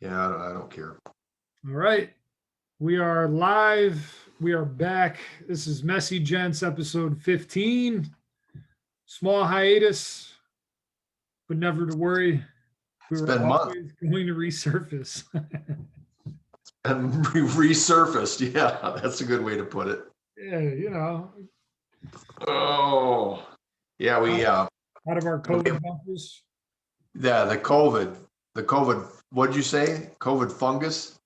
Yeah, I don't care. All right. We are live. We are back. This is Messi Gents, episode 15. Small hiatus, but never to worry. We It's were been months always going to resurface. and resurfaced. Yeah, that's a good way to put it. Yeah, Oh, yeah, out of our COVID bunkers. yeah, the COVID, what'd you say? COVID fungus?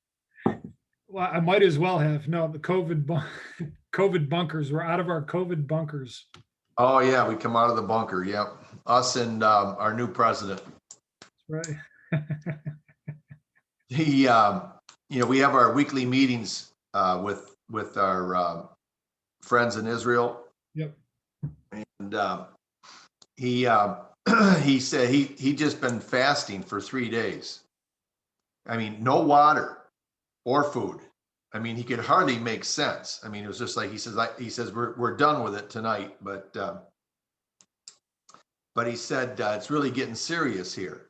Well, I might as well have. No, the COVID bunkers. We're out of our COVID bunkers. Oh yeah, we come out of the bunker. Yep. Us and our new president. Right. He, we have our weekly meetings with our friends in Israel. Yep. And he he said he just been fasting for 3 days. I mean, no water or food. I mean, he could hardly make sense. I mean, it was just like he says we're done with it tonight, but he said it's really getting serious here.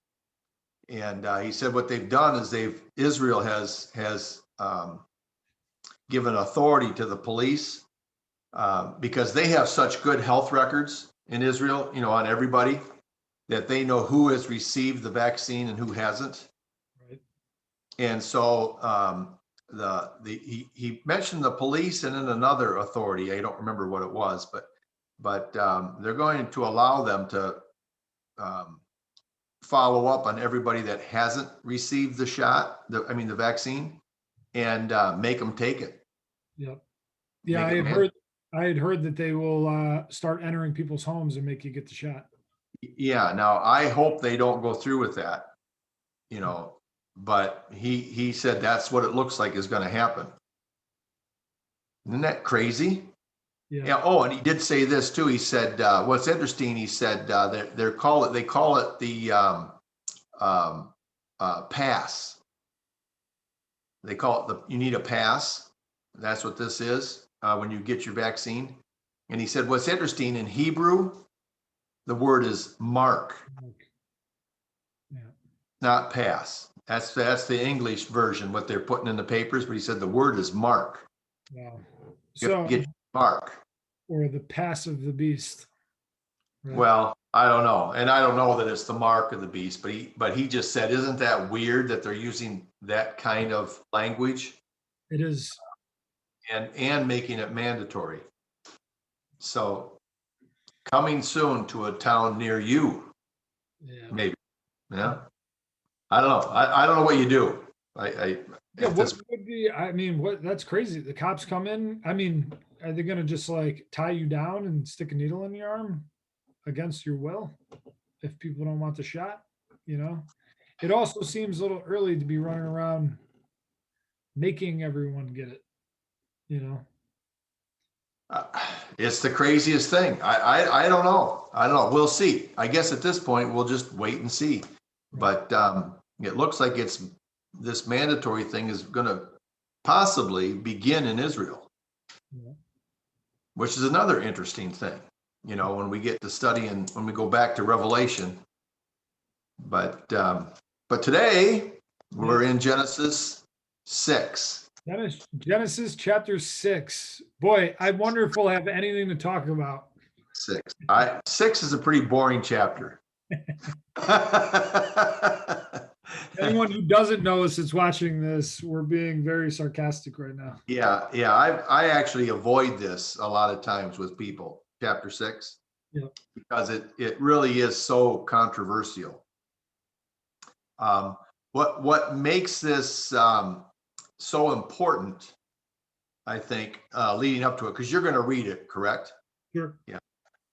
And he said what they've done is Israel has given authority to the police because they have such good health records in Israel, on everybody, that they know who has received the vaccine and who hasn't. Right. And so he mentioned the police and then another authority. I don't remember what it was, but they're going to allow them to follow up on everybody that hasn't received the shot, the vaccine, and make them take it. Yep. Yeah, I had heard that they will start entering people's homes and make you get the shot. Yeah. Now I hope they don't go through with that, but he said that's what it looks like is going to happen. Isn't that crazy? Yeah. Oh, and he did say this too. He said, what's interesting, he said they call it the pass. They call it you need a pass. That's what this is when you get your vaccine. And he said, what's interesting, in Hebrew, the word is mark. Yeah. Not pass. That's the English version, what they're putting in the papers. But he said the word is mark. Wow. So get mark. Or the pass of the beast. Right? Well, I don't know. And I don't know that it's the mark of the beast, but he just said, isn't that weird that they're using that kind of language? It is. And making it mandatory. So coming soon to a town near you. Yeah. Maybe. Yeah. I don't know. I don't know what you do. That's crazy. The cops come in. I mean, are they going to just like tie you down and stick a needle in your arm against your will if people don't want the shot? It also seems a little early to be running around making everyone get it. It's the craziest thing. I don't know. We'll see. I guess at this point we'll just wait and see. But it looks like this mandatory thing is going to possibly begin in Israel, which is another interesting thing. When we get to study and when we go back to Revelation. But today we're in Genesis 6. Genesis chapter 6. Boy, I wonder if we'll have anything to talk about. 6. 6 is a pretty boring chapter. Anyone who doesn't know us that's watching this, we're being very sarcastic right now. Yeah. I actually avoid this a lot of times with people. Chapter 6, because it really is so controversial. What makes this so important, I think, leading up to it, because you're going to read it, correct? Sure. Yeah.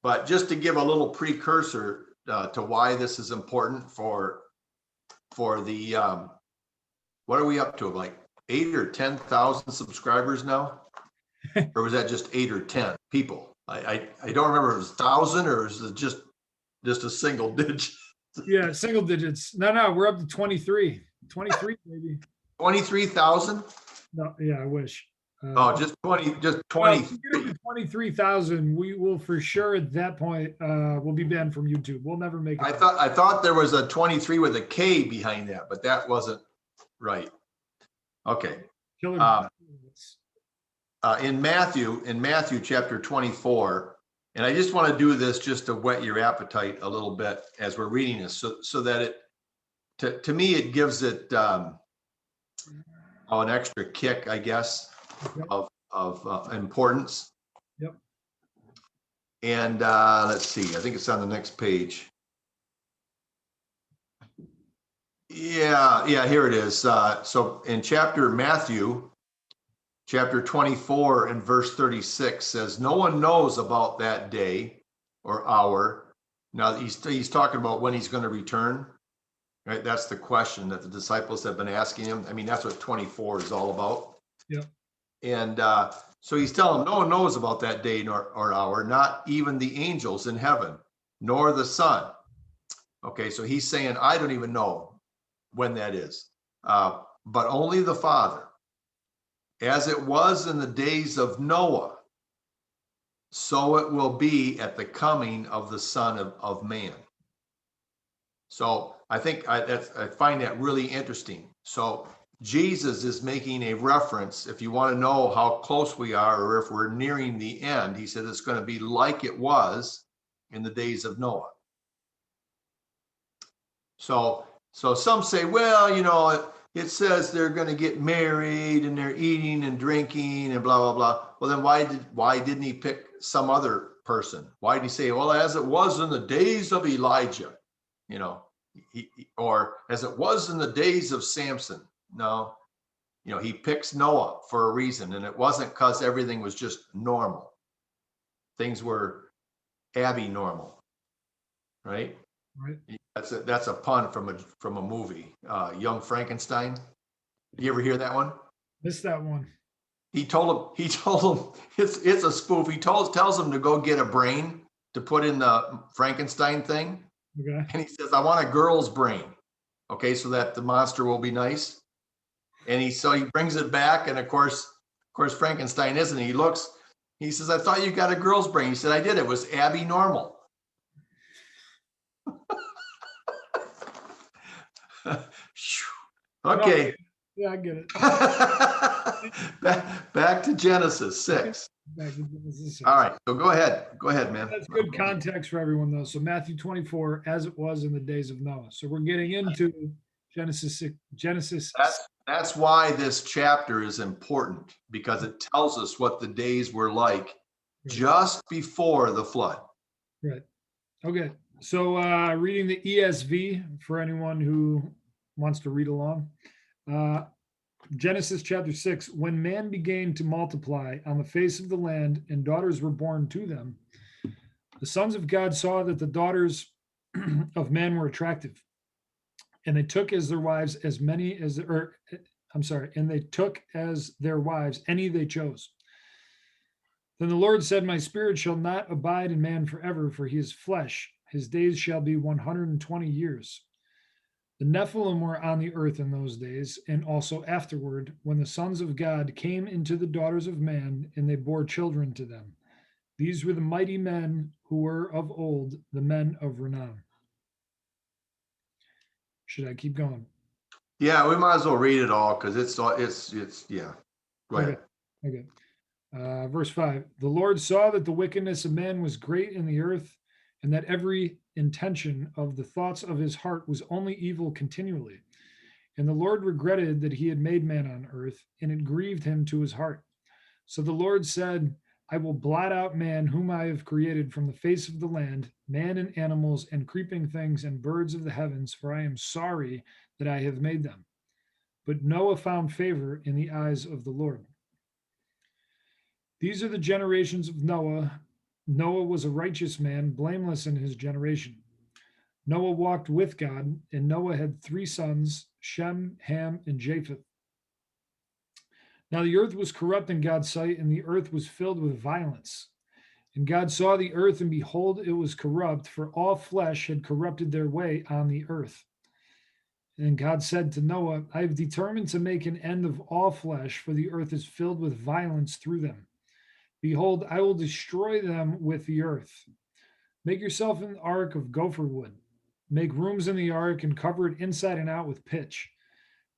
But just to give a little precursor to why this is important for the what are we up to, like 8 or 10,000 subscribers now? Or was that just 8 or 10 people? I don't remember if it was 1,000 or is it just a single digit? Yeah, single digits. No, we're up to 23 maybe. 23,000? No, yeah, I wish. Just 20. Just 20. 23,000. We will for sure at that point. We'll be banned from YouTube. We'll never make it. I thought there was a 23 with a K behind that, but that wasn't Right. Okay. Killer. In Matthew chapter 24, and I just want to do this just to whet your appetite a little bit as we're reading this, so that it, to me, it gives it an extra kick, I guess, Okay. of importance. Yep. And let's see, I think it's on the next page. Yeah, here it is. So in Matthew chapter 24 and verse 36 says, no one knows about that day or hour. Now he's talking about when he's going to return, right? That's the question that the disciples have been asking him. I mean, that's what 24 is all about. Yeah. And so he's telling them, no one knows about that day or hour, not even the angels in heaven, nor the Son. Okay, so he's saying, I don't even know when that is, but only the Father. As it was in the days of Noah, so it will be at the coming of the Son of Man. So I think I find that really interesting. So Jesus is making a reference. If you want to know how close we are, or if we're nearing the end, he said it's going to be like it was in the days of Noah. So some say, well, it says they're going to get married and they're eating and drinking and blah, blah, blah. Well, then why didn't he pick some other person? Why did he say, well, as it was in the days of Elijah, or as it was in the days of Samson? No, he picks Noah for a reason. And it wasn't because everything was just normal. Things were abnormal, right? Right. That's a pun from a movie, Young Frankenstein. You ever hear that one? Missed that one. He told him it's a spoof. He tells him to go get a brain to put in the Frankenstein thing. Okay. And he says, I want a girl's brain. Okay, so that the monster will be nice. And he brings it back, and of course Frankenstein isn't. He looks, he says, I thought you got a girl's brain. He said, I did. It was Abby normal. Okay. Yeah, I get it. back to Genesis 6. Back to Genesis 6. All right. So go ahead, man. That's good context for everyone, though. So Matthew 24, as it was in the days of Noah. So we're getting into Genesis 6. That's why this chapter is important, because it tells us what the days were like just before the flood. Right. Okay. So reading the ESV for anyone who wants to read along. Genesis chapter 6, when man began to multiply on the face of the land and daughters were born to them, the sons of God saw that the daughters of man were attractive, and they took as their wives and they took as their wives any they chose. Then the Lord said, my spirit shall not abide in man forever, for he is flesh. His days shall be 120 years. The Nephilim were on the earth in those days, and also afterward, when the sons of God came into the daughters of man, and they bore children to them. These were the mighty men who were of old, the men of renown. Should I keep going? Yeah, we might as well read it all, because it's yeah. Go ahead. Okay. Verse 5, the Lord saw that the wickedness of man was great in the earth, and that every intention of the thoughts of his heart was only evil continually. And the Lord regretted that he had made man on earth, and it grieved him to his heart. So the Lord said, I will blot out man whom I have created from the face of the land, man and animals and creeping things and birds of the heavens, for I am sorry that I have made them. But Noah found favor in the eyes of the Lord. These are the generations of Noah. Noah was a righteous man, blameless in his generation. Noah walked with God, and Noah had 3 sons, Shem, Ham, and Japheth. Now the earth was corrupt in God's sight, and the earth was filled with violence. And God saw the earth, and behold, it was corrupt, for all flesh had corrupted their way on the earth. And God said to Noah, I have determined to make an end of all flesh, for the earth is filled with violence through them. Behold, I will destroy them with the earth. Make yourself an ark of gopher wood. Make rooms in the ark and cover it inside and out with pitch.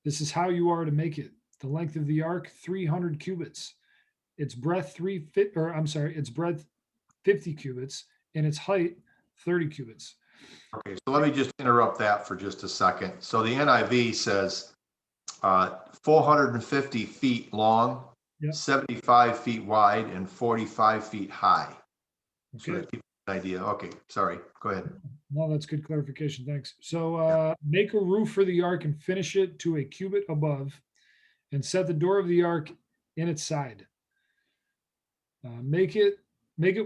This is how you are to make it. The length of the ark, 300 cubits. Its breadth, its breadth 50 cubits, and its height 30 cubits. Okay, so let me just interrupt that for just a second. So the NIV says 450 feet long, Yep. 75 feet wide, and 45 feet high. So Okay. that gives you an idea. Okay, sorry, go ahead. No, that's good clarification. Thanks. So make a roof for the ark and finish it to a cubit above, and set the door of the ark in its side. Make it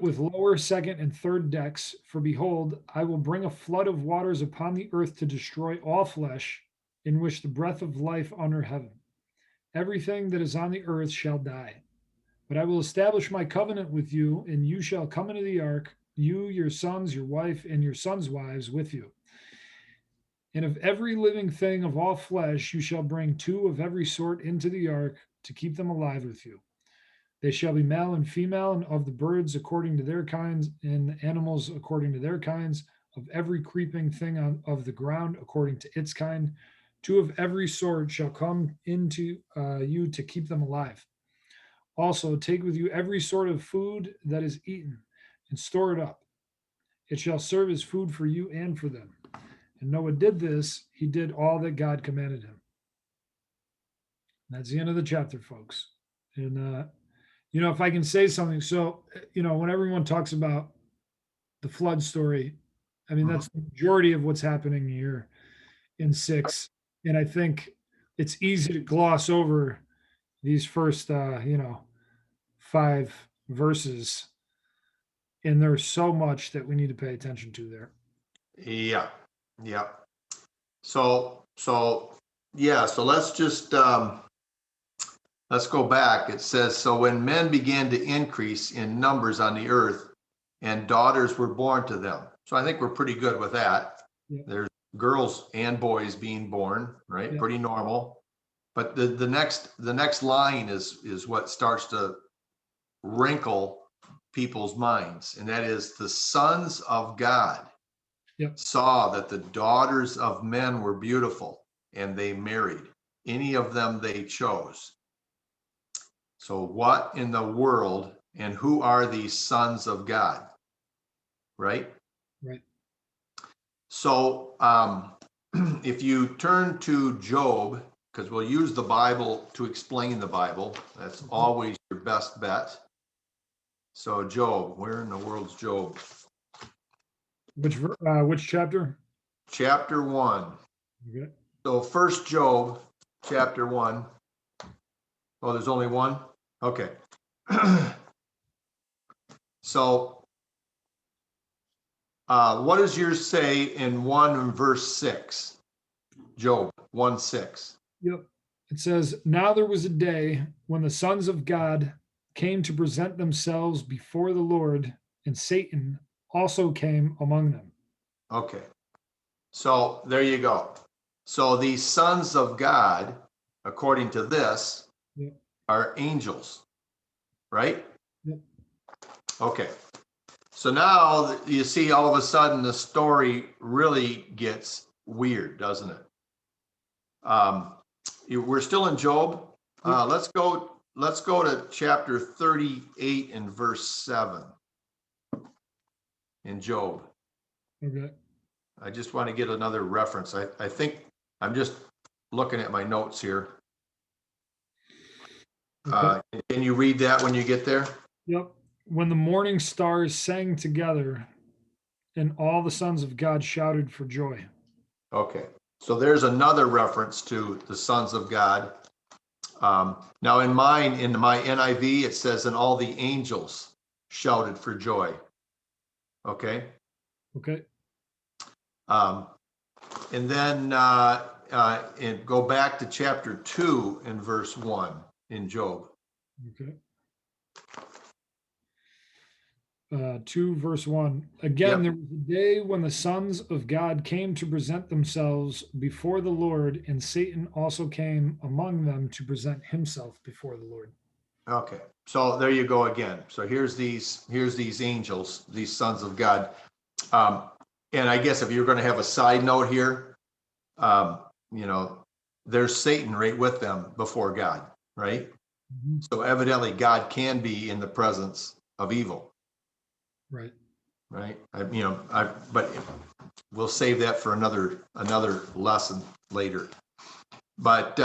with lower, second, and third decks. For behold, I will bring a flood of waters upon the earth to destroy all flesh, in which the breath of life under heaven. Everything that is on the earth shall die. But I will establish my covenant with you, and you shall come into the ark, you, your sons, your wife, and your sons' wives with you. And of every living thing of all flesh, you shall bring 2 of every sort into the ark to keep them alive with you. They shall be male and female, and of the birds according to their kinds, and the animals according to their kinds, of every creeping thing of the ground according to its kind. 2 of every sort shall come into you to keep them alive. Also, take with you every sort of food that is eaten, and store it up. It shall serve as food for you and for them. And Noah did this, he did all that God commanded him. That's the end of the chapter, folks. And, if I can say something, so, when everyone talks about the flood story, I mean, that's the majority of what's happening here in 6. And I think it's easy to gloss over these first, 5 verses. And there's so much that we need to pay attention to there. Yeah. So let's just let's go back. It says, so when men began to increase in numbers on the earth, and daughters were born to them. So I think we're pretty good with that. Yeah. There's girls and boys being born, right? Yeah. Pretty normal. But the next line is what starts to wrinkle people's minds, and that is the sons of God saw that the daughters of men were beautiful, and they married any of them they chose. So what in the world, and who are these sons of God? Right? Right. So if you turn to Job, because we'll use the Bible to explain the Bible, that's always your best bet. So Job, where in the world's Job? Which chapter? Chapter 1. Okay. So first Job, chapter 1. Oh, there's only one? Okay. So what does yours say in 1 verse 6? Job 1:6. Yep. It says, now there was a day when the sons of God came to present themselves before the Lord, and Satan also came among them. Okay. So there you go. So these sons of God, according to this, are angels, right? Yep. Okay. So now you see all of a sudden the story really gets weird, doesn't it? We're still in Job. Let's go to chapter 38 and verse 7 in Job. Okay. I just want to get another reference. I think I'm just looking at my notes here. Okay. Can you read that when you get there? Yep. When the morning stars sang together, and all the sons of God shouted for joy. Okay. So there's another reference to the sons of God. Now in my NIV, it says, and all the angels shouted for joy. Okay. Okay. And then and go back to chapter 2 and verse 1 in Job. Okay. 2 verse 1. Again, there was a day when the sons of God came to present themselves before the Lord, and Satan also came among them to present himself before the Lord. Okay. So there you go again. So here's these angels, these sons of God. And I guess if you're going to have a side note here, there's Satan right with them before God, right? Mhm. So evidently God can be in the presence of evil, Right. right? But we'll save that for another lesson later. But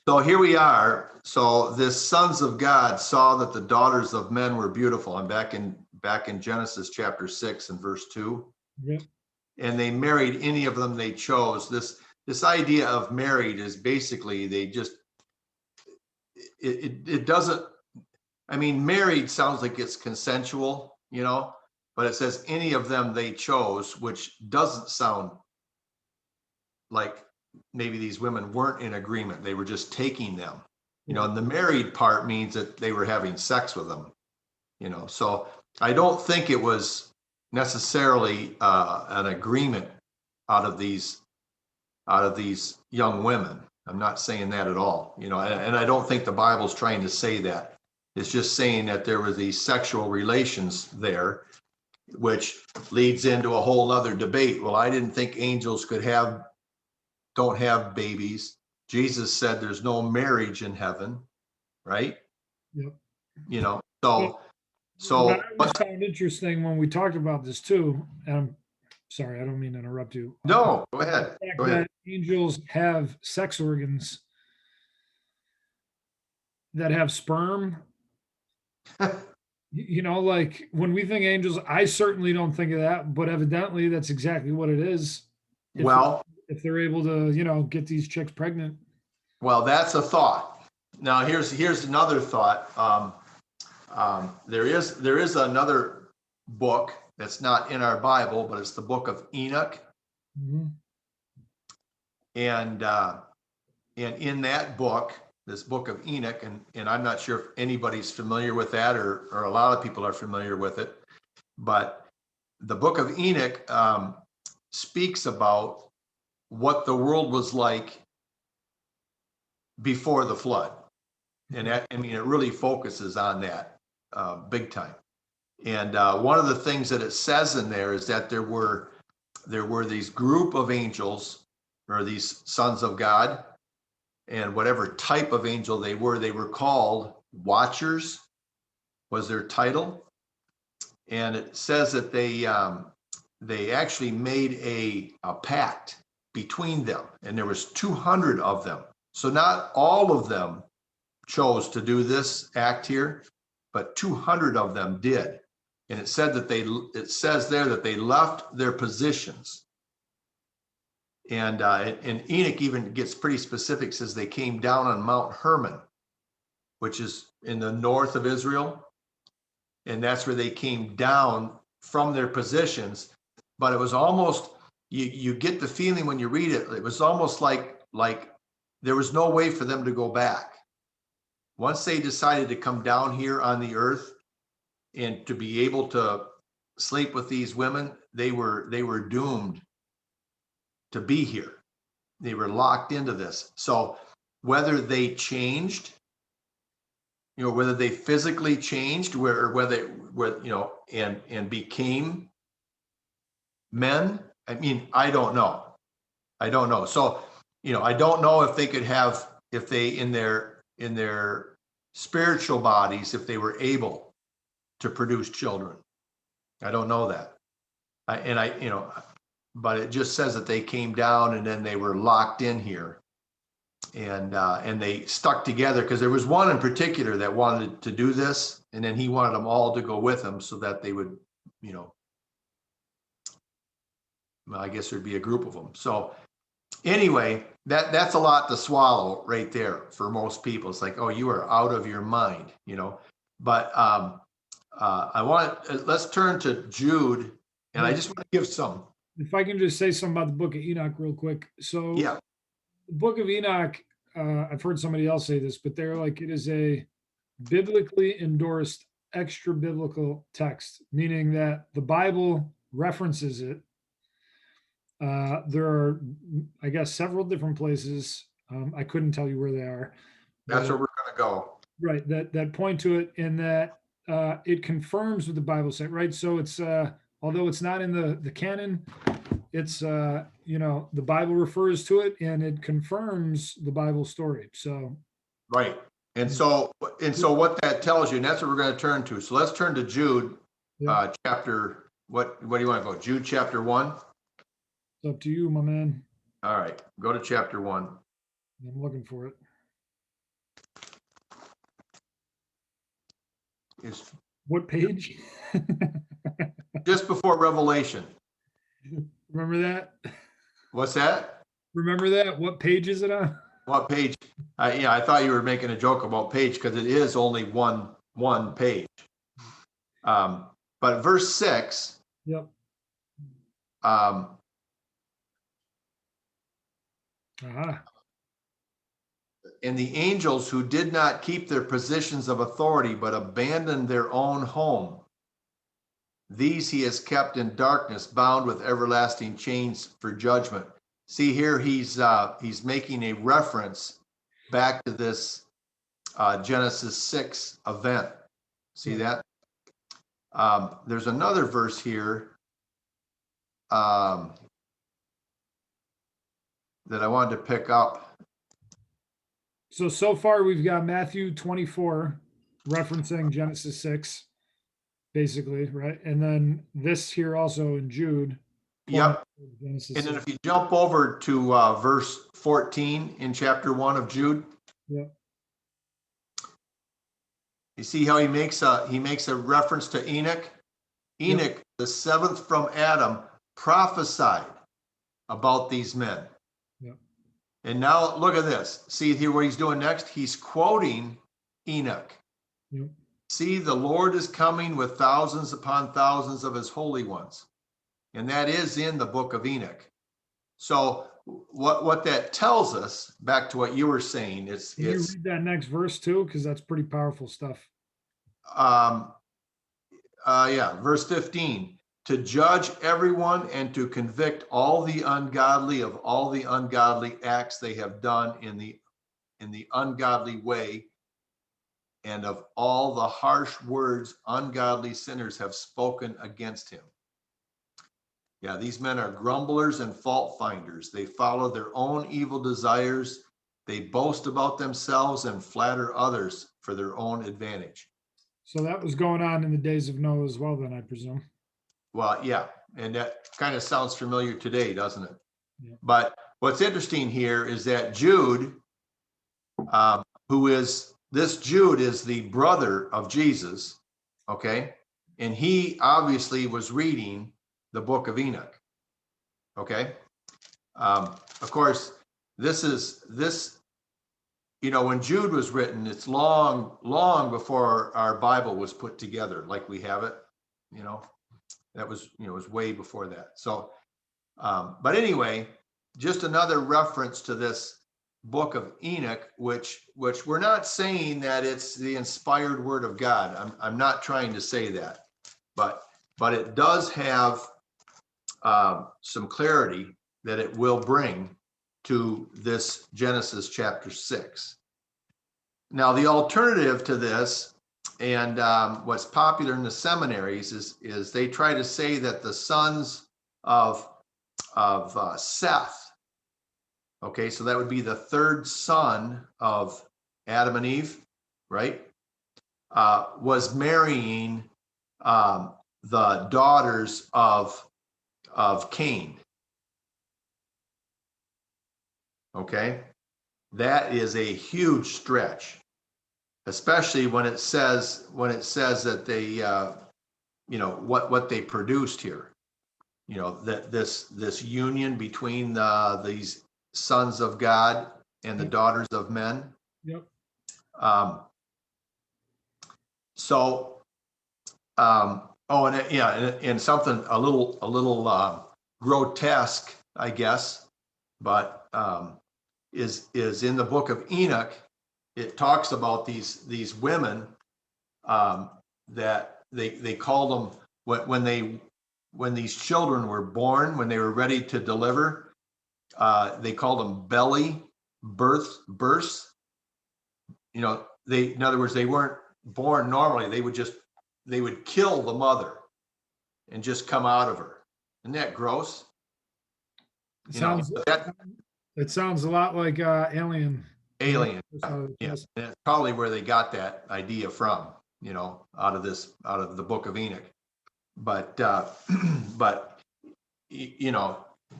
so here we are. So this sons of God saw that the daughters of men were beautiful. I'm back in Genesis chapter 6 and verse 2. Yep. And they married any of them they chose. This idea of married is basically they just it doesn't, I mean, married sounds like it's consensual, but it says any of them they chose, which doesn't sound like maybe these women weren't in agreement. They were just taking them, and the married part means that they were having sex with them, so I don't think it was necessarily an agreement out of these young women. I'm not saying that at all, and I don't think the Bible's trying to say that. It's just saying that there were these sexual relations there, which leads into a whole other debate. Well, I didn't think angels don't have babies. Jesus said there's no marriage in heaven, right? Yep. What I always found interesting when we talked about this too, and I'm sorry, I don't mean to interrupt you. No, go ahead. The fact that angels have sex organs that have sperm. Like when we think angels, I certainly don't think of that, but evidently that's exactly what it is. If they're able to, get these chicks pregnant. Well, that's a thought. Now here's another thought. There is another book that's not in our Bible, but it's the Book of Enoch. Mm-hmm. And in that book, this Book of Enoch, and I'm not sure if anybody's familiar with that or a lot of people are familiar with it, but the Book of Enoch speaks about what the world was like before the flood. And that, it really focuses on that big time. And one of the things that it says in there is that there were these group of angels, or these sons of God, and whatever type of angel they were called watchers, was their title. And it says that they actually made a pact between them, and there was 200 of them. So not all of them chose to do this act here, but 200 of them did. And it says there that they left their positions. And Enoch even gets pretty specific, says they came down on Mount Hermon, which is in the north of Israel. And that's where they came down from their positions. But it was almost, you get the feeling when you read it, it was almost like there was no way for them to go back. Once they decided to come down here on the earth and to be able to sleep with these women, they were doomed to be here. They were locked into this. So whether they changed, whether they physically changed, and became men, I don't know. So, I don't know if they could have, if they in their spiritual bodies, if they were able to produce children. I don't know that. But it just says that they came down and then they were locked in here, and they stuck together because there was one in particular that wanted to do this, and then he wanted them all to go with him so that they would, I guess there'd be a group of them. So anyway, that's a lot to swallow right there for most people. It's like, oh, you are out of your mind, But let's turn to Jude, and I just want to give some. If I can just say something about the Book of Enoch real quick. So yeah, the Book of Enoch, I've heard somebody else say this, but they're like, it is a biblically endorsed extra biblical text, meaning that the Bible references it. There are, I guess, several different places. I couldn't tell you where they are. That's where we're going to go. Right. That point to it, in that it confirms what the Bible said. Right. So it's although it's not in the canon, it's the Bible refers to it and it confirms the Bible story. So Right. And so what that tells you, and that's what we're going to turn to. So let's turn to Jude, yeah, chapter, what do you want to go? Jude chapter 1. it's up to you, my man. All right, go to chapter 1. I'm looking for it. It's What page? just before Revelation. Remember that? What's that? Remember that? What page is it on? What page? I thought you were making a joke about page because it is only one page. But verse 6, Yep. um, Aha. and the angels who did not keep their positions of authority but abandoned their own home, these he has kept in darkness, bound with everlasting chains for judgment. See here, he's making a reference back to this Genesis 6 event. See that? There's another verse here that I wanted to pick up. So far we've got Matthew 24 referencing Genesis 6, basically, right? And then this here also in Jude. Yep. Genesis And then 6. if you jump over to verse 14 in chapter 1 of Jude, Yep. you see how he makes a reference to Enoch. Enoch, the seventh from Adam, prophesied about these men. Yep. And now look at this. See here what he's doing next? He's quoting Enoch. Yep. See, the Lord is coming with thousands upon thousands of his holy ones. And that is in the book of Enoch. So what that tells us, back to what you were saying, Can you read that next verse too? Because that's pretty powerful stuff. Verse 15, to judge everyone and to convict all the ungodly of all the ungodly acts they have done in the ungodly way, and of all the harsh words ungodly sinners have spoken against him. Yeah, these men are grumblers and fault finders. They follow their own evil desires. They boast about themselves and flatter others for their own advantage. So that was going on in the days of Noah as well, then I presume. Well, yeah, and that kind of sounds familiar today, doesn't it? Yeah. But what's interesting here is that Jude, Jude is the brother of Jesus, okay? And he obviously was reading the Book of Enoch, okay? Of course, when Jude was written, it's long before our Bible was put together like we have it, that was, it was way before that. So, but anyway, just another reference to this Book of Enoch, which we're not saying that it's the inspired word of God. I'm not trying to say that, but it does have some clarity that it will bring to this Genesis chapter 6. Now, the alternative to this, and what's popular in the seminaries, is they try to say that the sons of Seth, okay, so that would be the third son of Adam and Eve, right? Was marrying the daughters of Cain. Okay, that is a huge stretch, especially when it says that they, what they produced here. That this union between these sons of God and the daughters of men. Yep. And something a little grotesque, I guess, but is in the Book of Enoch. It talks about these women that they called them when these children were born, when they were ready to deliver, they called them belly births. In other words, they weren't born normally. They would kill the mother and just come out of her. Isn't that gross? It You know, sounds that it sounds a lot like Alien. alien, Uh, yeah, and it's probably where they got that idea from, out of the Book of Enoch. But but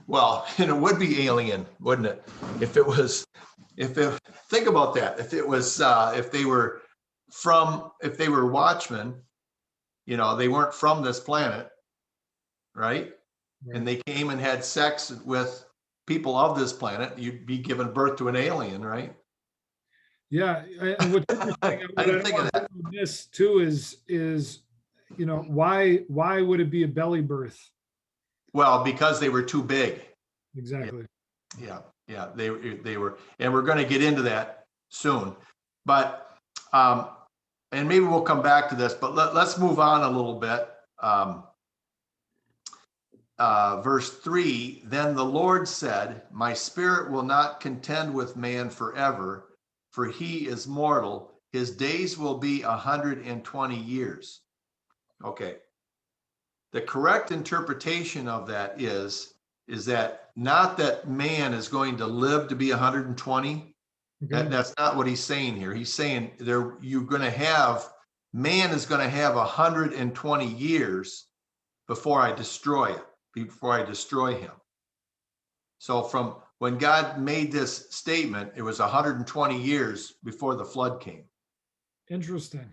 well, and it would be alien, wouldn't it? If it was, think about that. If it was, if they were watchmen, they weren't from this planet, right? And they came and had sex with people of this planet, you'd be giving birth to an alien, right? Yeah, and what's interesting, I what I didn't don't think of want to that. do on this too is why would it be a belly birth? Well, because they were too big. Exactly. Yeah, they were, and we're going to get into that soon. But and maybe we'll come back to this, but let's move on a little bit. Verse 3, then the Lord said, my spirit will not contend with man forever, for he is mortal. His days will be 120 years. Okay. The correct interpretation of that is that not that man is going to live to be 120. Okay. That's not what he's saying here. He's saying man is going to have 120 years before I destroy him. So from when God made this statement, it was 120 years before the flood came. Interesting.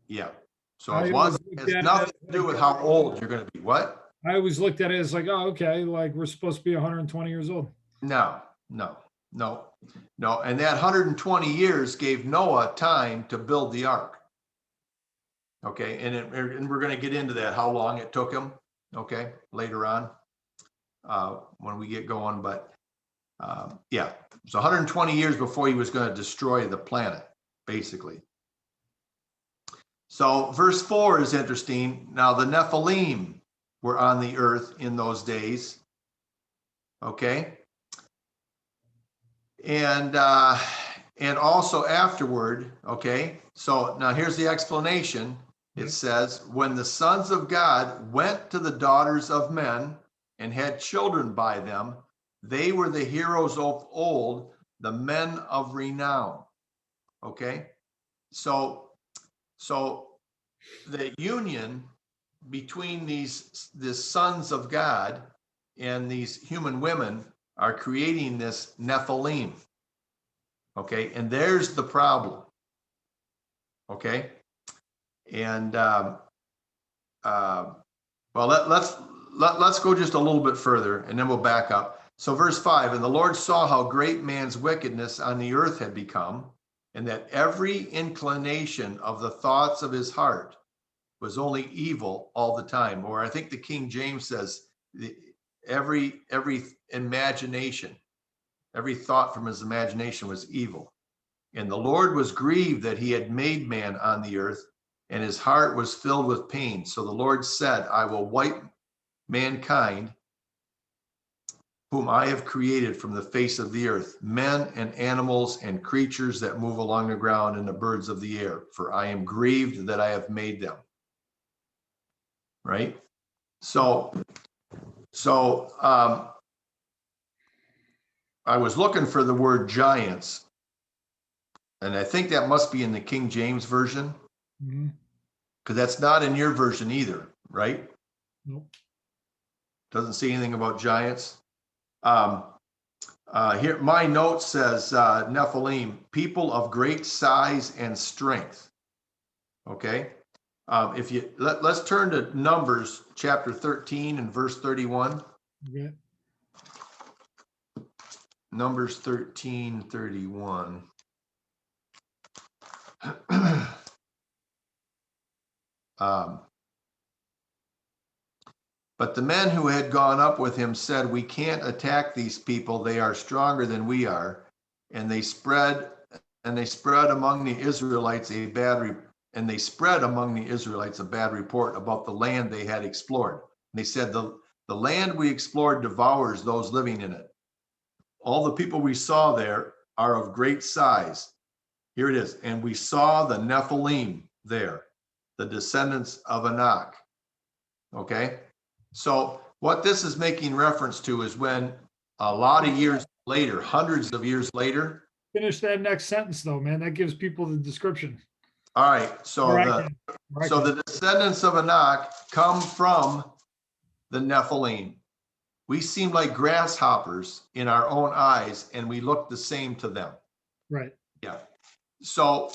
Yeah. So I it always wasn't, looked it's at it nothing as to do like, with how old you're going to be. What? I always looked at it as like, oh, okay, like we're supposed to be 120 years old. No. And that 120 years gave Noah time to build the ark. Okay. And we're going to get into that, how long it took him. Okay. Later on, when we get going, but yeah, so 120 years before he was going to destroy the planet, basically. So verse 4 is interesting. Now the Nephilim were on the earth in those days. Okay. And also afterward, okay. So now here's the explanation. It says, when the sons of God went to the daughters of men and had children by them, they were the heroes of old, the men of renown. Okay. So the union between the sons of God and these human women are creating this Nephilim. Okay, and there's the problem. Okay, and well, let's go just a little bit further, and then we'll back up. So verse 5, and the Lord saw how great man's wickedness on the earth had become, and that every inclination of the thoughts of his heart was only evil all the time. Or I think the King James says every imagination, every thought from his imagination was evil. And the Lord was grieved that he had made man on the earth, and his heart was filled with pain. So the Lord said, I will wipe mankind, whom I have created from the face of the earth, men and animals and creatures that move along the ground and the birds of the air, for I am grieved that I have made them. Right? So I was looking for the word giants, and I think that must be in the King James Version, because that's not in your version either, right? Nope. Doesn't say anything about giants. Here, my note says Nephilim, people of great size and strength. Okay. If you let's turn to Numbers chapter 13 and verse 31. Okay. Numbers 13:31. But the men who had gone up with him said, we can't attack these people. They are stronger than we are. And they spread among the Israelites a bad report about the land they had explored. And they said, the land we explored devours those living in it. All the people we saw there are of great size. Here it is. And we saw the Nephilim there, the descendants of Enoch. Okay. So what this is making reference to is when a lot of years later, hundreds of years later. Finish that next sentence though, man. That gives people the description. All right, so the descendants of Enoch come from the Nephilim. We seem like grasshoppers in our own eyes, and we look the same to them. Right. Yeah. So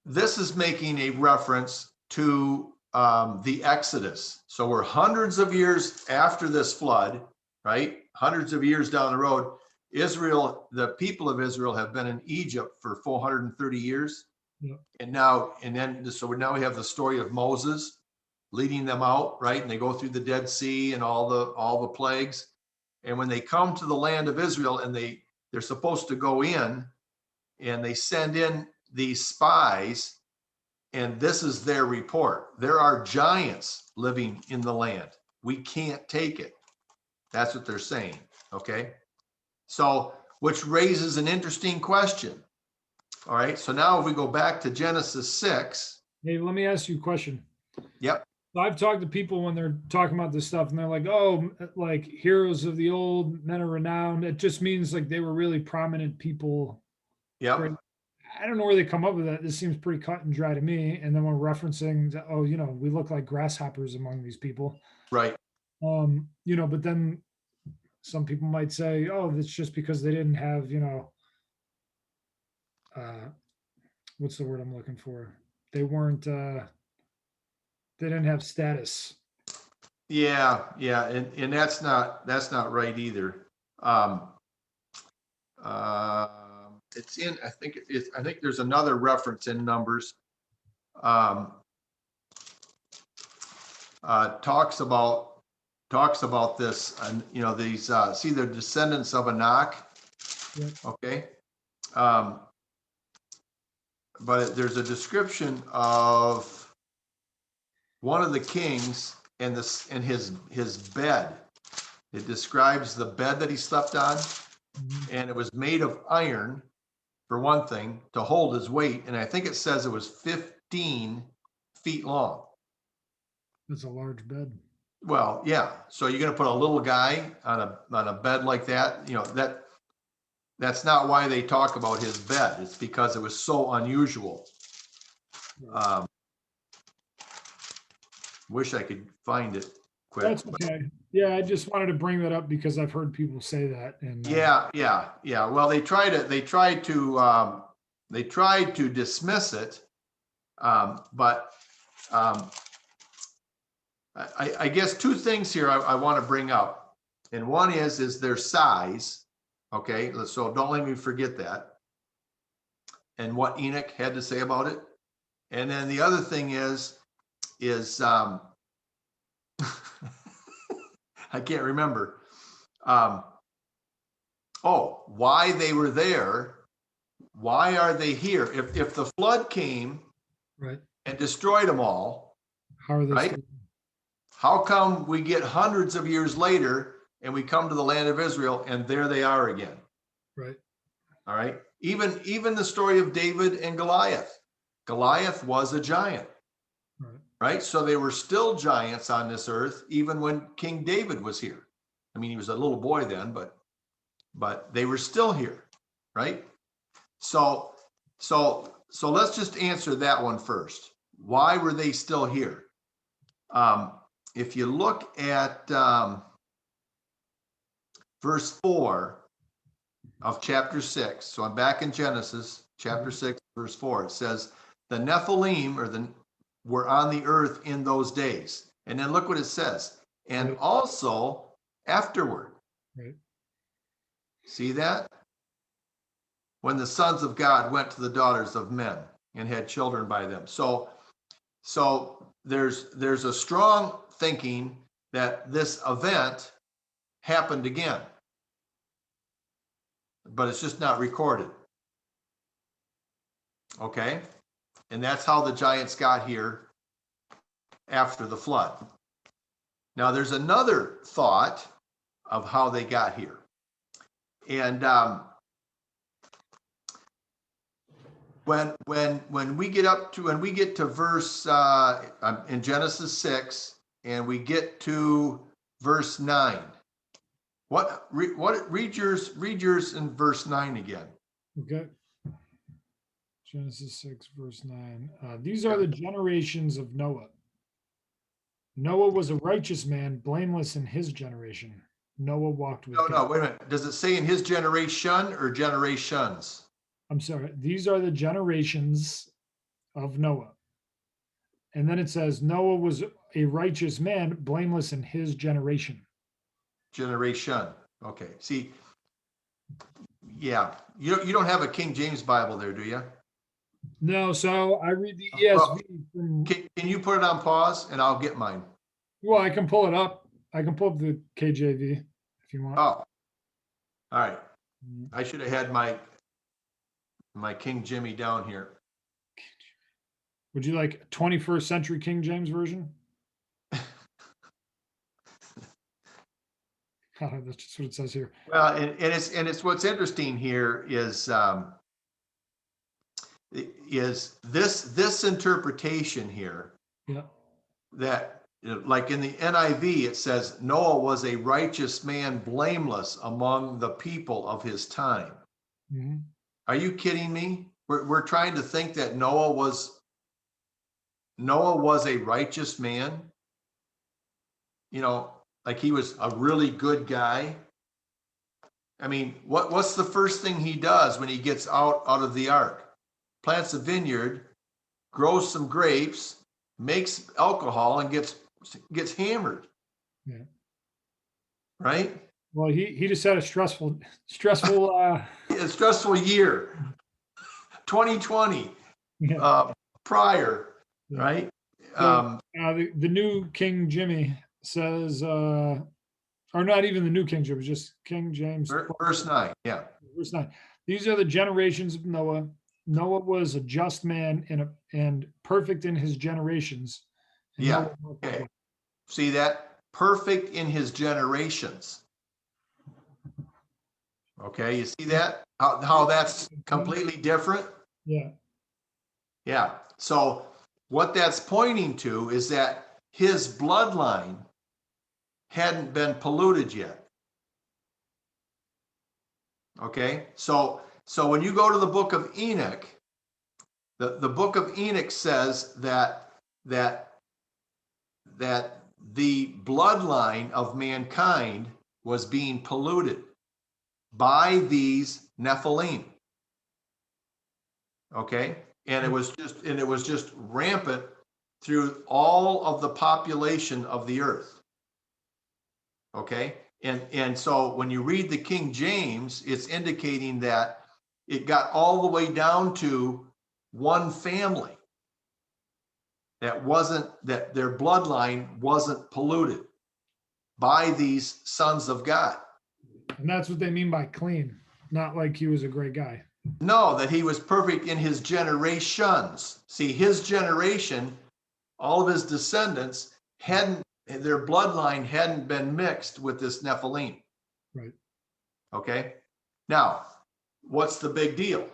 this is making a reference to the Exodus. So we're hundreds of years after this flood, right? Hundreds of years down the road. Israel, the people of Israel have been in Egypt for 430 years. Yeah. So now we have the story of Moses leading them out, right? And they go through the Dead Sea and all the plagues. And when they come to the land of Israel and they're supposed to go in, and they send in these spies, and this is their report. There are giants living in the land. We can't take it. That's what they're saying, okay? So, which raises an interesting question. All right, so now if we go back to Genesis 6. Hey, let me ask you a question. Yep. I've talked to people when they're talking about this stuff, and they're like, oh, like heroes of the old, men of renown. It just means like they were really prominent people. Yep. I don't know where they come up with that. This seems pretty cut and dry to me. And then we're referencing, oh, we look like grasshoppers among these people. Right. But then some people might say, oh, that's just because they didn't have, what's the word I'm looking for? They weren't, they didn't have status. Yeah. And that's not right either. It's in, I think there's another reference in Numbers, talks about this, and these see the descendants of Enoch. Yeah. Okay. But there's a description of one of the kings and his bed. It describes the bed that he slept on, and it was made of iron, for one thing, to hold his weight. And I think it says it was 15 feet long. That's a large bed. Well, yeah. So you're going to put a little guy on a bed like that. That's not why they talk about his bed. It's because it was so unusual. Wish I could find it quick. That's okay. Yeah, I just wanted to bring that up because I've heard people say that. And yeah. Well, they tried to dismiss it, but I guess two things here I want to bring up, and one is their size. Okay, so don't let me forget that, and what Enoch had to say about it, and then the other thing is I can't remember. Why they were there? Why are they here? If the flood came, right, and destroyed them all, how are they? Right? How come we get hundreds of years later and we come to the land of Israel and there they are again? Right. All right. Even the story of David and Goliath. Goliath was a giant. Right. So they were still giants on this earth, even when King David was here. I mean, he was a little boy then, but they were still here. Right. So let's just answer that one first. Why were they still here? If you look at verse 4 of chapter 6, so I'm back in Genesis chapter 6, verse 4, it says, the Nephilim were on the earth in those days. And then look what it says. And also afterward. Right. See that? When the sons of God went to the daughters of men and had children by them. So there's a strong thinking that this event happened again, but it's just not recorded. Okay. And that's how the giants got here after the flood. Now there's another thought of how they got here. And when we get to verse in Genesis 6 and we get to verse 9, read yours in verse 9 again. Okay. Genesis 6, verse 9. These are the generations of Noah. Noah was a righteous man, blameless in his generation. Noah walked with No, God. wait a minute. Does it say in his generation or generations? I'm sorry. These are the generations of Noah. And then it says Noah was a righteous man, blameless in his generation. Generation. Okay. See, yeah. You don't have a King James Bible there, do you? No, so I read the Well, ESV from, can you put it on pause and I'll get mine? well, I can pull it up. I can pull up the KJV if you want. Oh, all right. I should have had my King Jimmy down here. Would you like 21st century King James version? That's just what it says here. Well, and it's what's interesting here is this interpretation here. Yeah. That, like in the NIV, it says Noah was a righteous man, blameless among the people of his time. Mm-hmm. Are you kidding me? We're trying to think that Noah was a righteous man. Like he was a really good guy. I mean, what's the first thing he does when he gets out of the ark? Plants a vineyard, grows some grapes, makes alcohol, and gets hammered. Yeah. Right? Well, he just had a stressful A stressful year. 2020 yeah. prior, Yeah. right? The new King Jimmy says, or not even the new King James, just King James. Verse 9, yeah. Verse 9. These are the generations of Noah. Noah was a just man and perfect in his generations. And Yeah. Okay. See that? Perfect in his generations. Okay, you see that? How that's completely different? Yeah. Yeah. So what that's pointing to is that his bloodline hadn't been polluted yet. Okay, so when you go to the Book of Enoch, the Book of Enoch says that the bloodline of mankind was being polluted by these Nephilim. Okay, and it was just rampant through all of the population of the earth. Okay, and so when you read the King James, it's indicating that it got all the way down to one family that their bloodline wasn't polluted by these sons of God. And that's what they mean by clean, not like he was a great guy. No, that he was perfect in his generations. See, his generation, all of his descendants their bloodline hadn't been mixed with this Nephilim. Right. Okay. Now, what's the big deal?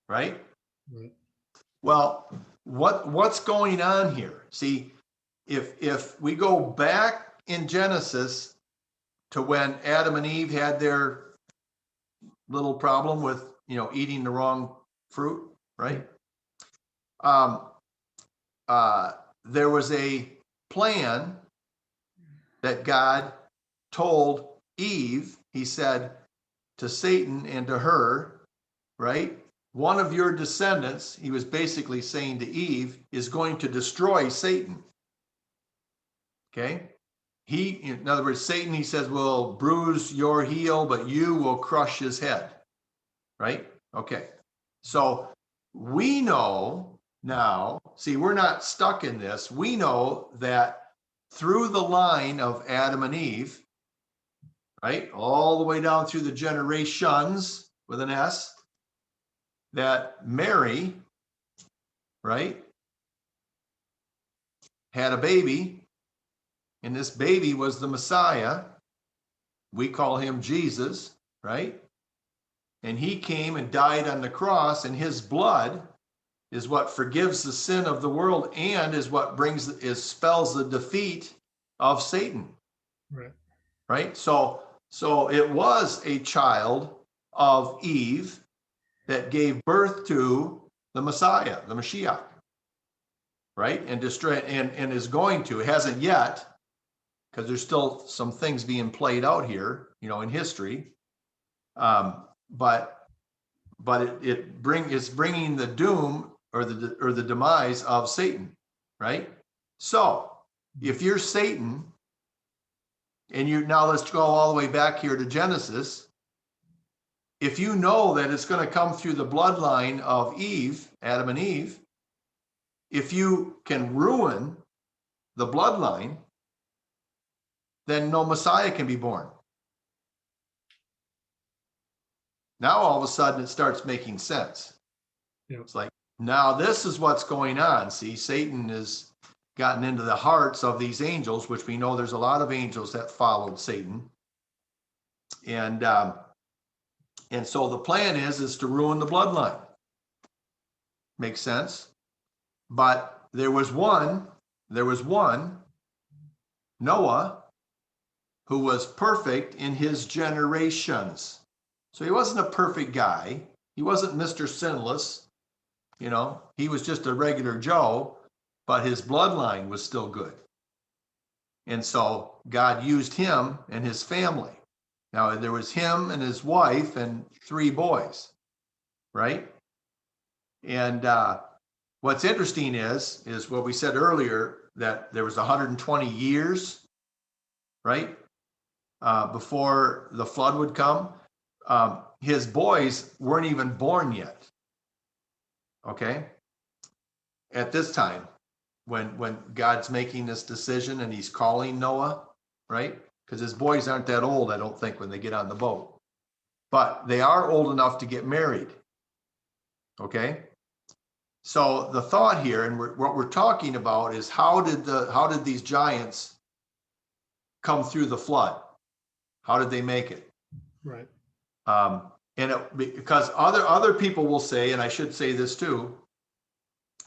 Right? Right. Well, what's going on here? See, if we go back in Genesis to when Adam and Eve had their little problem with, eating the wrong fruit, right? There was a plan that God told Eve. He said to Satan and to her, right? One of your descendants, he was basically saying to Eve, is going to destroy Satan. Okay? In other words, Satan, he says, will bruise your heel, but you will crush his head. Right? Okay. So we know now, see, we're not stuck in this. We know that through the line of Adam and Eve, right, all the way down through the generations with an S, that Mary, right, had a baby, and this baby was the Messiah. We call him Jesus, right? And he came and died on the cross, and his blood is what forgives the sin of the world and is what spells the defeat of Satan. Right. right? So it was a child of Eve that gave birth to the Messiah, the Mashiach, right? And destroy and is going to, hasn't yet, because there's still some things being played out here, in history. But it's bringing the doom or the demise of Satan, right? So if you're Satan, and now let's go all the way back here to Genesis. If you know that it's going to come through the bloodline of Eve, Adam and Eve, if you can ruin the bloodline, then no Messiah can be born. Now all of a sudden it starts making sense. Yep. It's like, now this is what's going on. See, Satan has gotten into the hearts of these angels, which we know there's a lot of angels that followed Satan. And so the plan is to ruin the bloodline. Makes sense? But there was one, Noah, who was perfect in his generations. So he wasn't a perfect guy. He wasn't Mr. Sinless. He was just a regular Joe, but his bloodline was still good. And so God used him and his family. Now there was him and his wife and 3 boys, right? And what's interesting is what we said earlier, that there was 120 years, right, before the flood would come. His boys weren't even born yet. Okay, at this time, when God's making this decision and he's calling Noah, right? Because his boys aren't that old, I don't think, when they get on the boat, but they are old enough to get married. Okay, so the thought here, and what we're talking about, is how did these giants come through the flood? How did they make it? Right. Because other people will say, and I should say this too,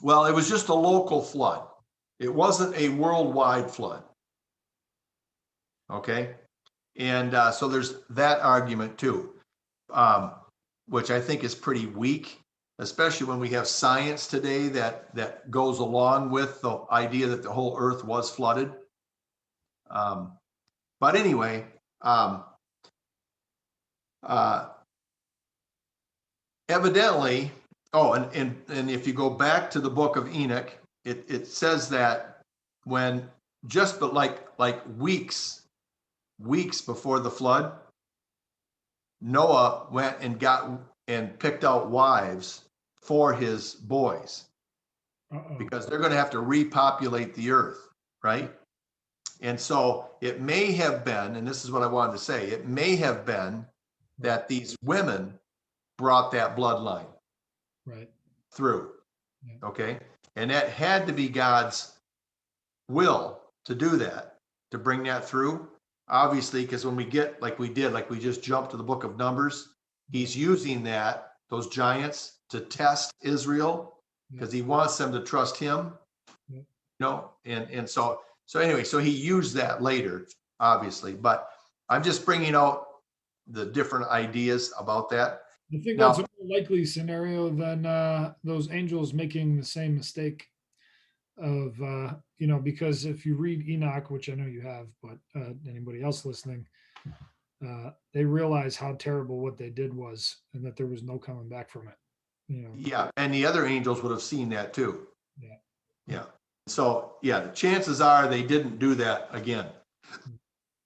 well, it was just a local flood. It wasn't a worldwide flood. Okay, and so there's that argument too, which I think is pretty weak, especially when we have science today that goes along with the idea that the whole earth was flooded. But anyway, evidently, and if you go back to the Book of Enoch, it says that when like weeks before the flood, Noah went and picked out wives for his boys. Because they're going to have to repopulate the earth, right? And so it may have been, and this is what I wanted to say, it may have been that these women brought that bloodline through. Yeah. Okay, and that had to be God's will to do that, to bring that through. Obviously, because when we get like we just jumped to the book of Numbers, he's using those giants to test Israel, because he wants them to trust him. And so anyway, so he used that later, obviously, but I'm just bringing out the different ideas about that. I think that's a more likely scenario than those angels making the same mistake of, because if you read Enoch, which I know you have, but anybody else listening, they realize how terrible what they did was, and that there was no coming back from it. Yeah, and the other angels would have seen that too. Yeah. So the chances are they didn't do that again,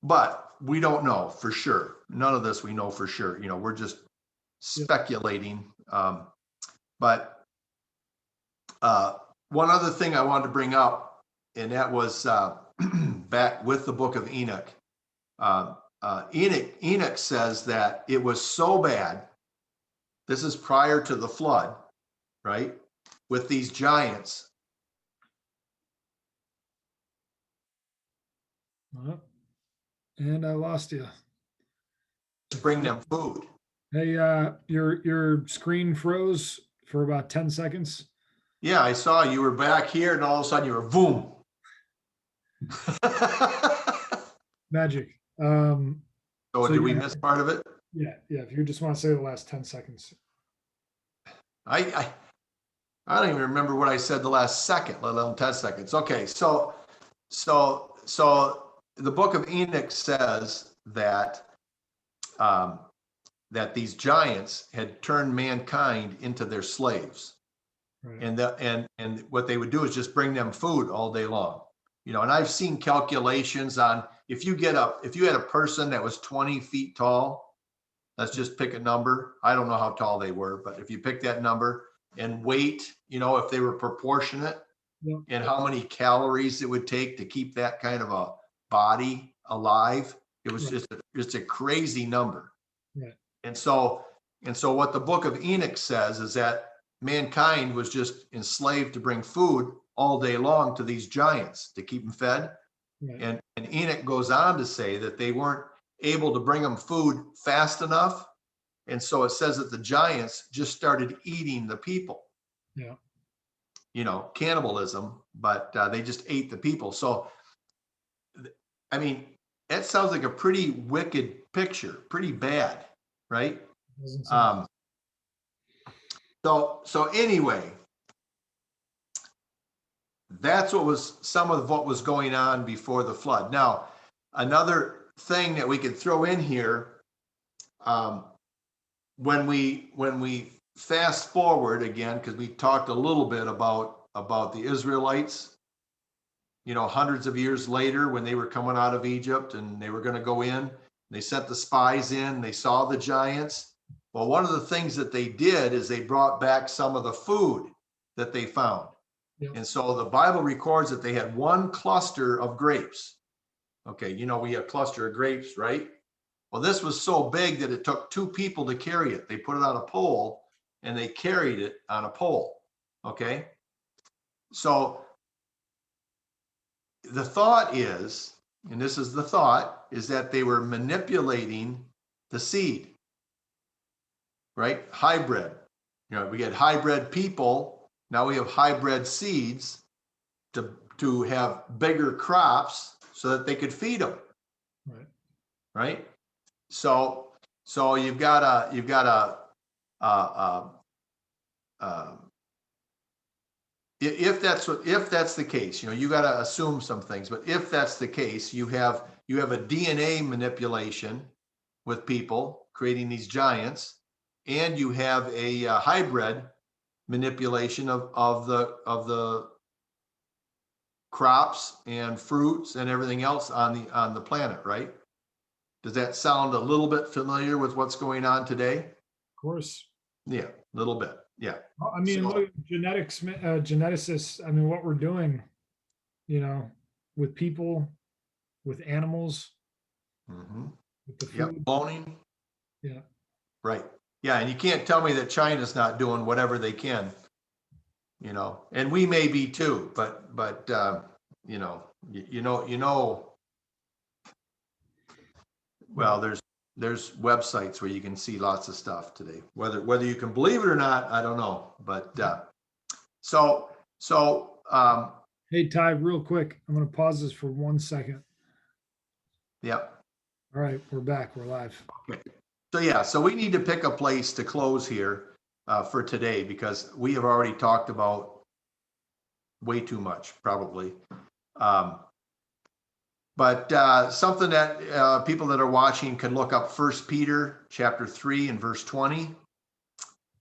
but we don't know for sure. None of this we know for sure. We're just speculating. But one other thing I wanted to bring up, and that was back with the Book of Enoch. Enoch says that it was so bad. This is prior to the flood, right? With these giants. And I lost you. To bring them food. Hey, your screen froze for about 10 seconds. Yeah, I saw you were back here, and all of a sudden you were boom. Magic. So So did we yeah, miss part of it? yeah. If you just want to say the last 10 seconds. I, I, I don't even remember what I said the last second, let alone 10 seconds. Okay, so the book of Enoch says that that these giants had turned mankind into their slaves. Right. And what they would do is just bring them food all day long. And I've seen calculations on if you had a person that was 20 feet tall, let's just pick a number. I don't know how tall they were, but if you pick that number and weight, if they were proportionate, Yep. and how many calories it would take to keep that kind of a body alive, it was Right. just a crazy number. Right. And so what the book of Enoch says is that mankind was just enslaved to bring food all day long to these giants to keep them fed. Right. And Enoch goes on to say that they weren't able to bring them food fast enough. And so it says that the giants just started eating the people. Yeah. Cannibalism, but they just ate the people. So, I mean, that sounds like a pretty wicked picture, pretty bad, right? Doesn't sound- So anyway, that's some of what was going on before the flood. Now, another thing that we could throw in here, when we fast forward again, because we talked a little bit about the Israelites, hundreds of years later when they were coming out of Egypt and they were going to go in, they sent the spies in, they saw the giants. Well, one of the things that they did is they brought back some of the food that they found. Yep. And so the Bible records that they had one cluster of grapes. Okay, we have a cluster of grapes, right? Well, this was so big that it took two people to carry it. They put it on a pole and they carried it on a pole. Okay. So the thought is, and this is the thought, is that they were manipulating the seed, right? Hybrid. We get hybrid people. Now we have hybrid seeds to have bigger crops so that they could feed them. Right. Right. So you've got if that's the case, you got to assume some things, but if that's the case, you have a DNA manipulation with people creating these giants, and you have a hybrid manipulation of the crops and fruits and everything else on the planet, right? Does that sound a little bit familiar with what's going on today? Of course. Yeah, a little bit. Yeah. I mean, look, geneticists, I mean, what we're doing, with people, with animals, Mm-hmm. with the food. Yep. Cloning. Yeah. Right. Yeah. And you can't tell me that China's not doing whatever they can, and we may be too, but well, there's websites where you can see lots of stuff today, whether you can believe it or not, I don't know, but so Hey, Ty, real quick, I'm going to pause this for 1 second. yep. All right, we're back. We're live. Okay. So we need to pick a place to close here for today, because we have already talked about way too much, probably. But something that people that are watching can look up 1 Peter chapter 3 and verse 20,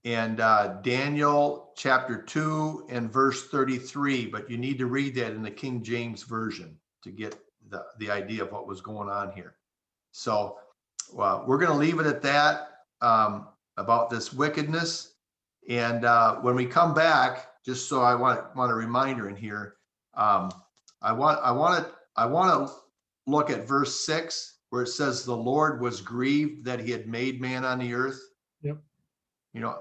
and Daniel chapter 2 and verse 33. But you need to read that in the King James Version to get the idea of what was going on here. So we're going to leave it at that, about this wickedness. And when we come back, just so I want a reminder in here, I want to look at verse 6, where it says the Lord was grieved that he had made man on the earth. Yep.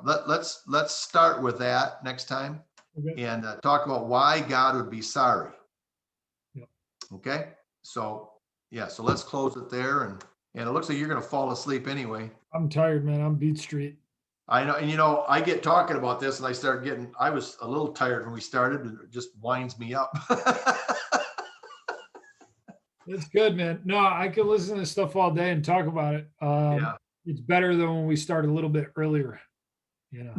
Let's start with that next time. Okay. And talk about why God would be sorry. Yep. Okay. So let's close it there. And it looks like you're going to fall asleep anyway. I'm tired, man. I'm Beat Street. I know. And I get talking about this and I was a little tired when we started, and it just winds me up. It's good, man. No, I could listen to this stuff all day and talk about it. Yeah. It's better than when we start a little bit earlier, you know.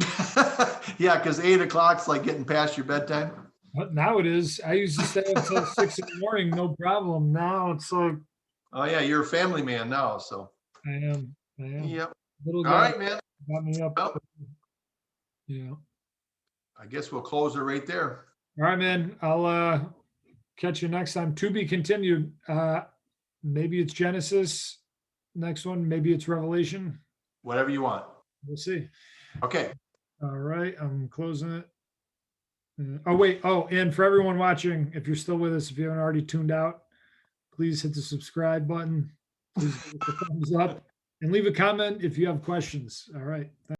Yeah, because 8 o'clock's like getting past your bedtime. But now it is. I used to stay until 6 in the morning, no problem. Now it's like Oh yeah, you're a family man now, so. I am. I am. Yep. Little All guy right, man. got me up. Well, Yeah. I guess we'll close it right there. All right, man. I'll catch you next time. To be continued. Maybe it's Genesis. Next one. Maybe it's Revelation. Whatever you want. We'll see. Okay. All right. I'm closing it. Oh, wait. Oh, and for everyone watching, if you're still with us, if you haven't already tuned out, please hit the subscribe button. Please give us a thumbs up and leave a comment if you have questions. All right.